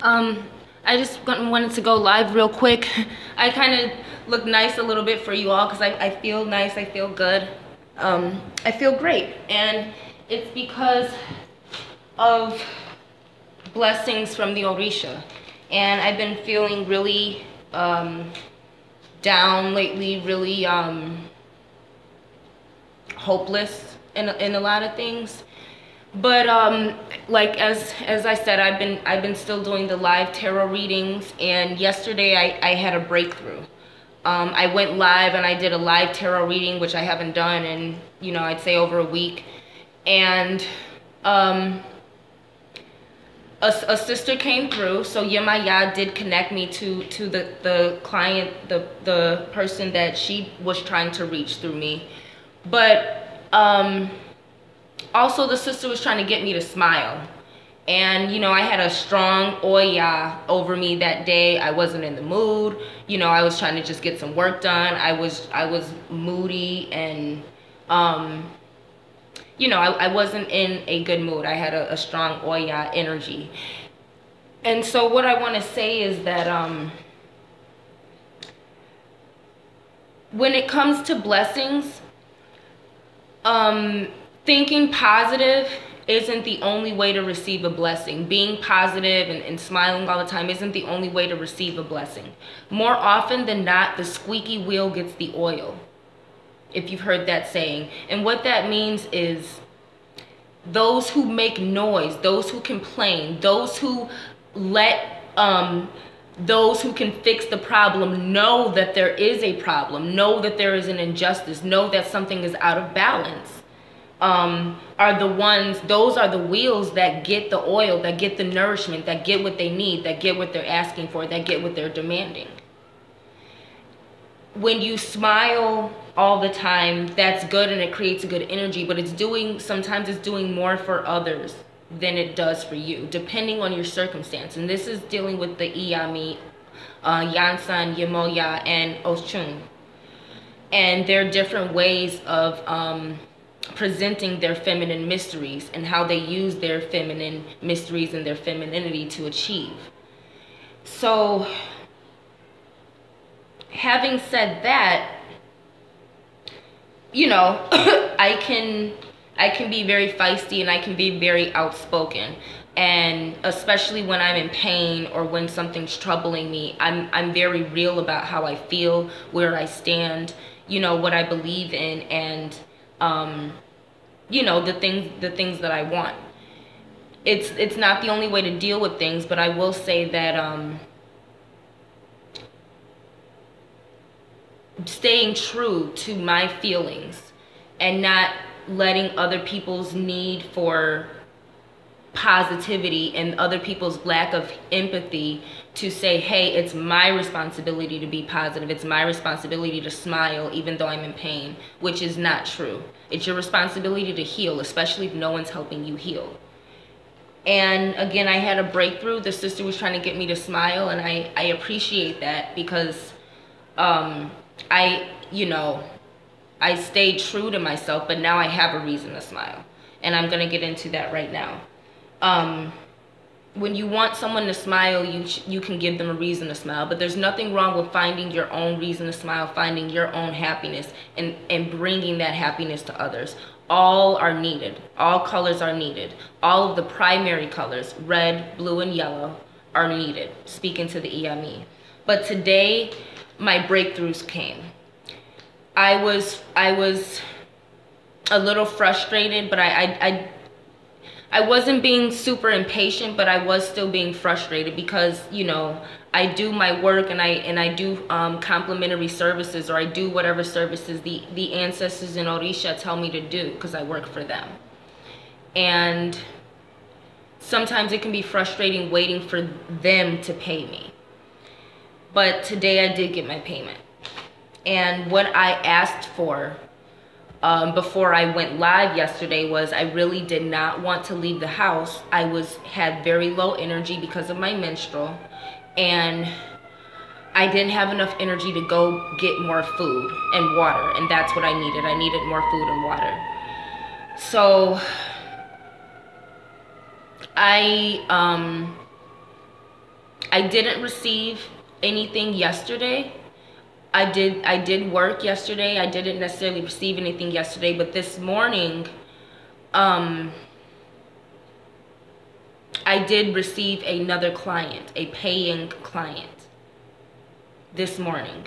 Um, I just wanted to go live real quick. I kind of look nice a little bit for you all because I feel nice, I feel good. I feel great, and it's because of blessings from the Orisa. And I've been feeling really down lately, really hopeless in a lot of things. But like as I said, I've been still doing the live tarot readings, and yesterday I had a breakthrough. I went live and I did a live tarot reading, which I haven't done in, you know, I'd say over a week. And a sister came through, so Yemaya did connect me to the client, the person that she was trying to reach through me. But also the sister was trying to get me to smile. And, you know, I had a strong oya over me that day. I wasn't in the mood. You know, I was trying to just get some work done. I was moody and, you know, I wasn't in a good mood. I had a strong oya energy. And so what I want to say is that when it comes to blessings, thinking positive isn't the only way to receive a blessing. Being positive and smiling all the time isn't the only way to receive a blessing. More often than not, the squeaky wheel gets the oil, if you've heard that saying. And what that means is those who make noise, those who complain, those who let those who can fix the problem know that there is a problem, know that there is an injustice, know that something is out of balance, are the ones, those are the wheels that get the oil, that get the nourishment, that get what they need, that get what they're asking for, that get what they're demanding. When you smile all the time, that's good and it creates a good energy, but sometimes it's doing more for others than it does for you, depending on your circumstance. And this is dealing with the Iyami, Yansan, Yemoya, and Oshun. And their different ways of presenting their feminine mysteries and how they use their feminine mysteries and their femininity to achieve. So, having said that, you know, I can be very feisty and I can be very outspoken, and especially when I'm in pain or when something's troubling me, I'm very real about how I feel, where I stand, you know, what I believe in, and you know, the things that I want. It's not the only way to deal with things, but I will say that staying true to my feelings and not letting other people's need for positivity and other people's lack of empathy to say, hey, it's my responsibility to be positive, it's my responsibility to smile even though I'm in pain, which is not true. It's your responsibility to heal, especially if no one's helping you heal. And again, I had a breakthrough. The sister was trying to get me to smile, and I appreciate that, because you know, I stayed true to myself, but now I have a reason to smile. And I'm going to get into that right now. When you want someone to smile, you can give them a reason to smile. But there's nothing wrong with finding your own reason to smile, finding your own happiness, and bringing that happiness to others. All are needed. All colors are needed. All of the primary colors, red, blue, and yellow, are needed, speaking to the Iyami. But today, my breakthroughs came. I was a little frustrated, but I wasn't being super impatient, but I was still being frustrated because, you know, I do my work and I do complimentary services, or I do whatever services the ancestors in Orisa tell me to do because I work for them. And sometimes it can be frustrating waiting for them to pay me. But today I did get my payment. And what I asked for before I went live yesterday was, I really did not want to leave the house. I had very low energy because of my menstrual, and I didn't have enough energy to go get more food and water, and that's what I needed. I needed more food and water. So I I didn't receive anything yesterday. I did work yesterday. I didn't necessarily receive anything yesterday, but this morning, I did receive another client, a paying client this morning.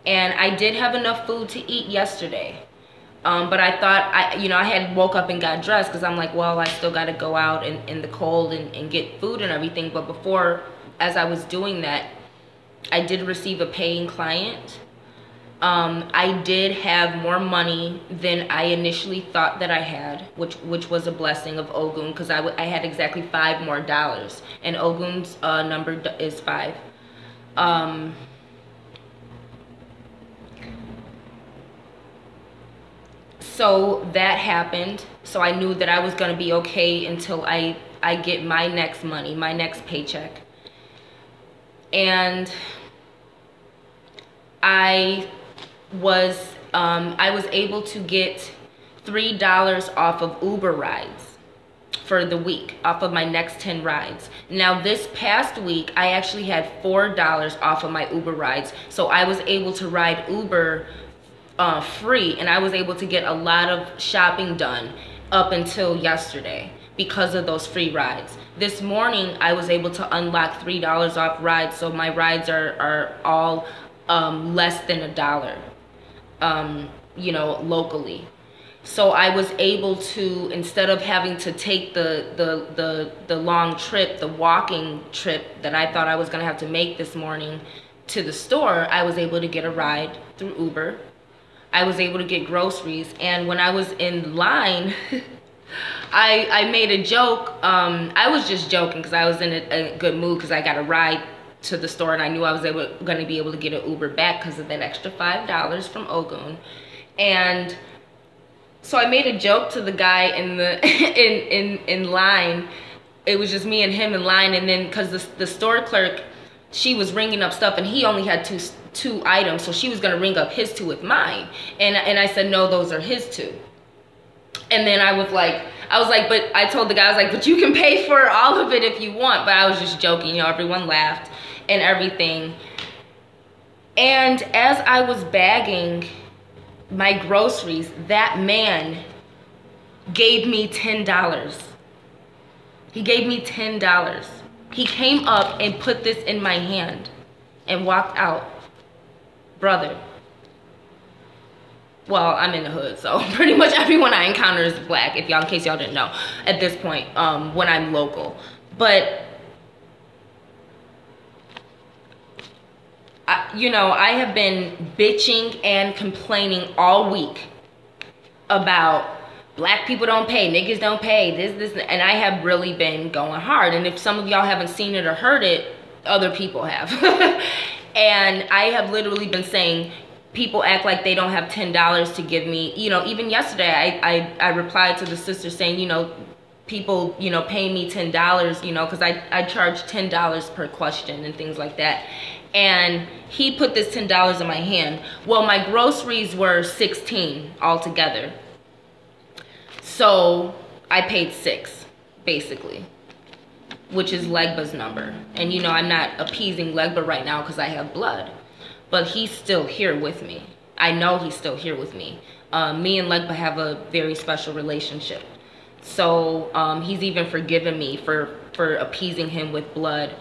And I did have enough food to eat yesterday. But I thought, I had woke up and got dressed because I'm like, well, I still got to go out in the cold and get food and everything. But before, as I was doing that, I did receive a paying client. I did have more money than I initially thought that I had, which was a blessing of Ogun, because I had exactly $5 more. And Ogun's number is 5. So that happened. So I knew that I was going to be okay until I get my next money, my next paycheck. And I was able to get $3 off of Uber rides for the week, off of my next 10 rides. Now this past week, I actually had $4 off of my Uber rides. So I was able to ride Uber free, and I was able to get a lot of shopping done up until yesterday because of those free rides. This morning I was able to unlock $3 off rides, so my rides are all less than $1, locally. So I was able to, instead of having to take the long trip, the walking trip that I thought I was gonna have to make this morning to the store, I was able to get a ride through Uber. I was able to get groceries, and when I was in line, I made a joke. I was just joking because I was in a good mood because I got a ride to the store, and I knew I was going to be able to get an Uber back because of that extra $5 from Ogun. And so I made a joke to the guy in the in line. It was just me and him in line, and then because the store clerk, she was ringing up stuff, and he only had two items, so she was gonna ring up his 2 with mine, and I said no, those are his 2. And then I was like, but I told the guy, I was like, but you can pay for all of it if you want. But I was just joking, everyone laughed and everything. And as I was bagging my groceries, that man gave me $10. He gave me $10. He came up and put this in my hand and walked out. Brother. Well, I'm in the hood, so pretty much everyone I encounter is black, in case y'all didn't know at this point, when I'm local. But I have been bitching and complaining all week about black people don't pay, niggas don't pay, this, and I have really been going hard. And if some of y'all haven't seen it or heard it, other people have. And I have literally been saying, people act like they don't have $10 to give me. Even yesterday, I replied to the sister saying, people, pay me $10, because I charge $10 per question and things like that. And he put this $10 in my hand. Well, my groceries were $16 altogether. So I paid $6, basically, which is Legba's number. And I'm not appeasing Legba right now because I have blood. But he's still here with me. I know he's still here with me. Me and Legba have a very special relationship. So he's even forgiven me for appeasing him with blood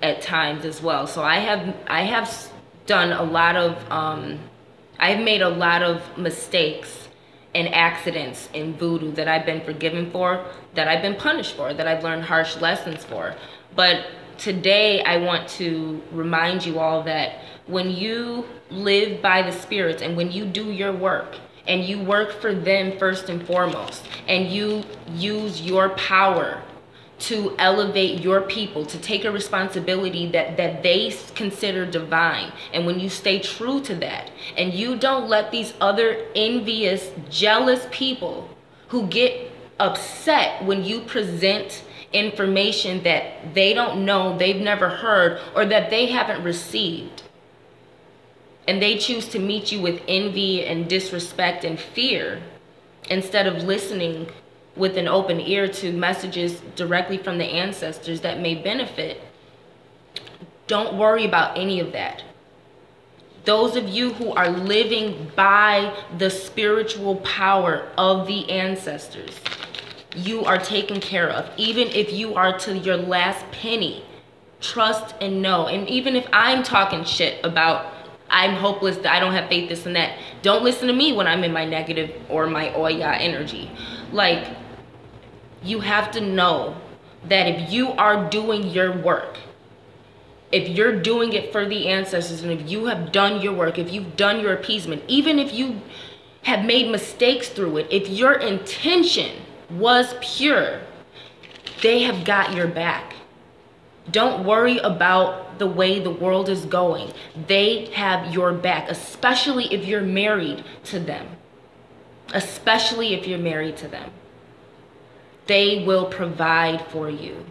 at times as well. So I have done a lot of, I've made a lot of mistakes and accidents in voodoo that I've been forgiven for, that I've been punished for, that I've learned harsh lessons for. But today I want to remind you all that when you live by the spirits and when you do your work and you work for them first and foremost, and you use your power to elevate your people, to take a responsibility that they consider divine, and when you stay true to that, and you don't let these other envious, jealous people who get upset when you present information that they don't know, they've never heard, or that they haven't received, and they choose to meet you with envy and disrespect and fear instead of listening with an open ear to messages directly from the ancestors that may benefit Don't worry about any of that. Those of you who are living by the spiritual power of the ancestors, you are taken care of. Even if you are to your last penny, trust and know. And even if I'm talking shit about I'm hopeless, that I don't have faith, this and that, don't listen to me when I'm in my negative or my Oya energy. Like, you have to know that if you are doing your work, if you're doing it for the ancestors, and if you have done your work, if you've done your appeasement, even if you have made mistakes through it, if your intention was pure, they have got your back. Don't worry about the way the world is going. They have your back, especially if you're married to them. Especially if you're married to them. They will provide for you.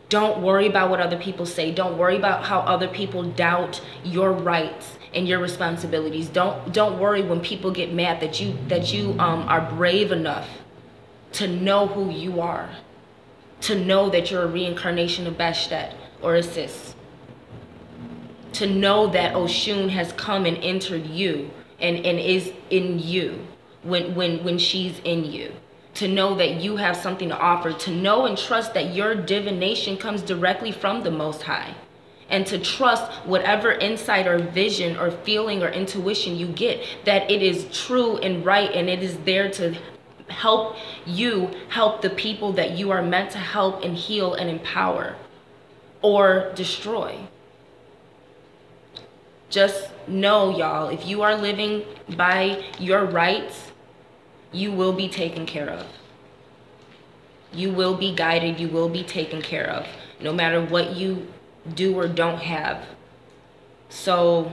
Don't worry about what other people say. Don't worry about how other people doubt your rights and your responsibilities. Don't worry when people get mad that you are brave enough to know who you are, to know that you're a reincarnation of Bastet or Isis, to know that Oshun has come and entered you and is in you when she's in you. To know that you have something to offer, to know and trust that your divination comes directly from the Most High, and to trust whatever insight or vision or feeling or intuition you get, that it is true and right, and it is there to help you help the people that you are meant to help and heal and empower or destroy. Just know, y'all, if you are living by your rights, you will be taken care of. You will be guided. You will be taken care of, no matter what you do or don't have. So,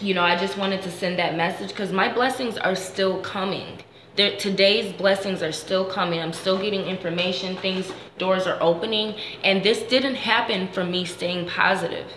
I just wanted to send that message because my blessings are still coming. Today's blessings are still coming. I'm still getting information. Doors are opening. And this didn't happen from me staying positive.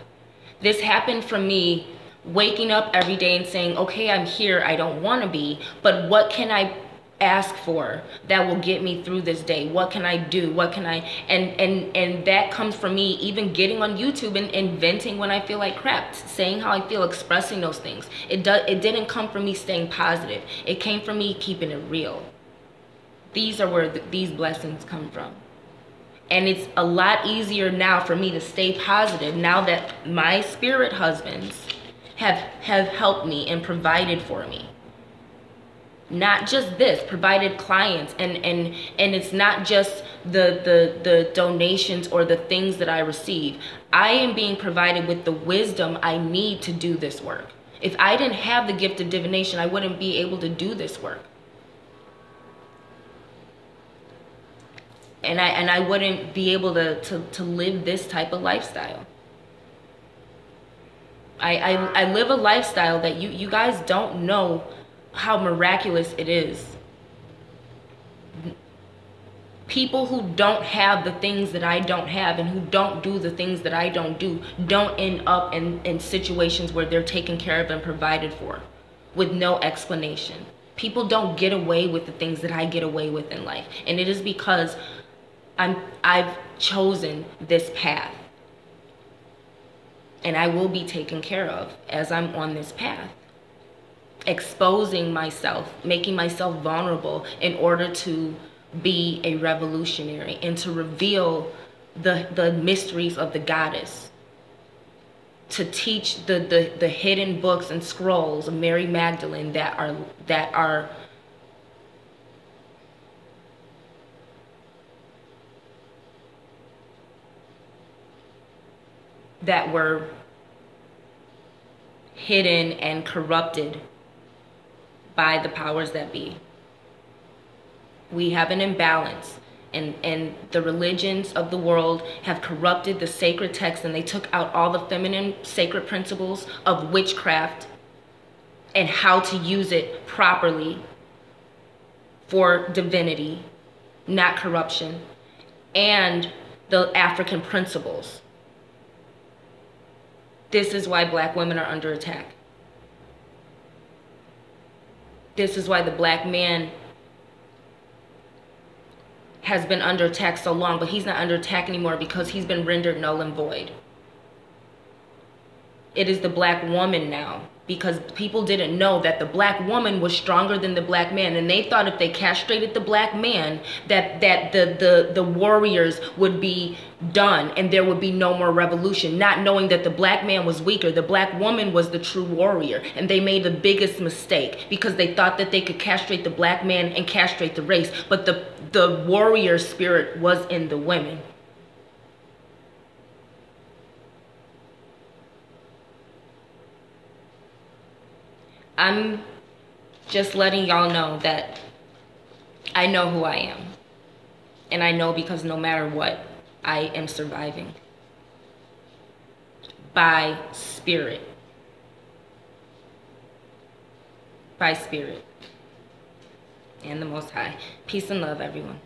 This happened from me waking up every day and saying, okay, I'm here, I don't want to be, but what can I ask for that will get me through this day? What can I do? What can I, and that comes from me even getting on YouTube and venting when I feel like crap, saying how I feel, expressing those things. It didn't come from me staying positive. It came from me keeping it real. These are where these blessings come from. And it's a lot easier now for me to stay positive now that my spirit husbands have helped me and provided for me. Not just this, provided clients, and it's not just the donations or the things that I receive. I am being provided with the wisdom I need to do this work. If I didn't have the gift of divination, I wouldn't be able to do this work. And I wouldn't be able to live this type of lifestyle. I live a lifestyle that you guys don't know how miraculous it is. People who don't have the things that I don't have and who don't do the things that I don't do don't end up in situations where they're taken care of and provided for with no explanation. People don't get away with the things that I get away with in life. And it is because I've chosen this path. And I will be taken care of as I'm on this path. Exposing myself, making myself vulnerable in order to be a revolutionary and to reveal the mysteries of the goddess. To teach the hidden books and scrolls of Mary Magdalene that were hidden and corrupted by the powers that be. We have an imbalance, and the religions of the world have corrupted the sacred text, and they took out all the feminine sacred principles of witchcraft and how to use it properly for divinity, not corruption, and the African principles. This is why black women are under attack. This is why the black man has been under attack so long, but he's not under attack anymore because he's been rendered null and void. It is the black woman now, because people didn't know that the black woman was stronger than the black man, and they thought if they castrated the black man that the warriors would be done and there would be no more revolution, not knowing that the black man was weaker. The black woman was the true warrior, and they made the biggest mistake because they thought that they could castrate the black man and castrate the race, but the warrior spirit was in the women. I'm just letting y'all know that I know who I am. And I know because no matter what, I am surviving. By spirit. By spirit. And the Most High. Peace and love, everyone.